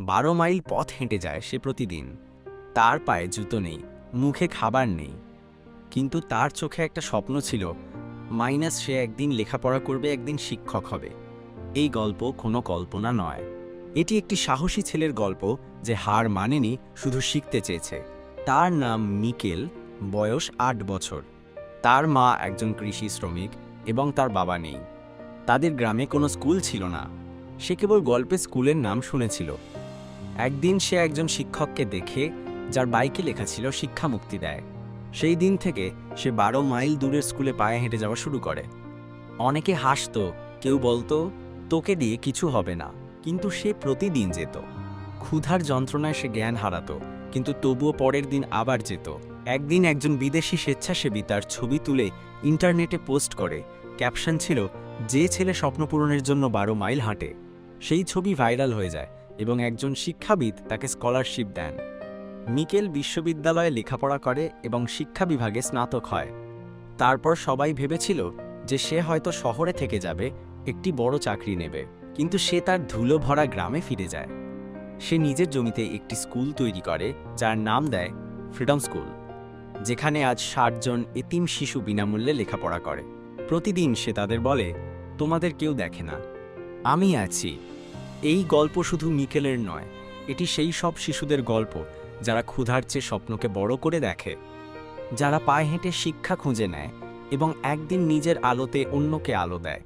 12 mile পথ হেঁটে যায় সে প্রতিদিন। তার পায়ে জুতো নেই, মুখে খাবার নেই, কিন্তু তার চোখে একটা স্বপ্ন ছিল, মাইনাস সে একদিন লেখাপড়া করবে, একদিন শিক্ষক হবে। এই গল্প কোনো কল্পনা নয়, এটি একটি সাহসী ছেলের গল্প যে হার মানেনি, শুধু শিখতে চেয়েছে। তার নাম মিকেল, বয়স 8 বছর। তার মা একজন কৃষি শ্রমিক এবং তার বাবা নেই। তাদের গ্রামে কোনো স্কুল ছিল না, সে কেবল গল্পে স্কুলের নাম শুনেছিল। একদিন সে একজন শিক্ষককে দেখে, যার বাইকে লেখা ছিল শিক্ষা মুক্তি দেয়। সেই দিন থেকে সে 12 মাইল দূরের স্কুলে পায়ে হেঁটে যাওয়া শুরু করে। অনেকে হাসত, কেউ বলতো তোকে দিয়ে কিছু হবে না, কিন্তু সে প্রতিদিন যেত। ক্ষুধার যন্ত্রণায় সে জ্ঞান হারাতো, কিন্তু তবুও পরের দিন আবার যেত। একদিন একজন বিদেশি স্বেচ্ছাসেবী তার ছবি তুলে ইন্টারনেটে পোস্ট করে। ক্যাপশন ছিল, যে ছেলে স্বপ্ন পূরণের জন্য 12 মাইল হাঁটে। সেই ছবি ভাইরাল হয়ে যায় এবং একজন শিক্ষাবিদ তাকে স্কলারশিপ দেন। মিকেল বিশ্ববিদ্যালয়ে লেখাপড়া করে এবং শিক্ষা বিভাগে স্নাতক হয়। তারপর সবাই ভেবেছিল যে সে হয়তো শহরে থেকে যাবে, একটি বড় চাকরি নেবে, কিন্তু সে তার ধুলো ভরা গ্রামে ফিরে যায়। সে নিজের জমিতে একটি স্কুল তৈরি করে, যার নাম দেয় ফ্রিডম স্কুল, যেখানে আজ 60 জন এতিম শিশু বিনামূল্যে লেখাপড়া করে। প্রতিদিন সে তাদের বলে, তোমাদের কেউ দেখে না, আমি আছি। এই গল্প শুধু মিকেলের নয়, এটি সেই সব শিশুদের গল্প যারা ক্ষুধার চেয়ে স্বপ্নকে বড় করে দেখে, যারা পায়ে হেঁটে শিক্ষা খুঁজে নেয় এবং একদিন নিজের আলোতে অন্যকে আলো দেয়।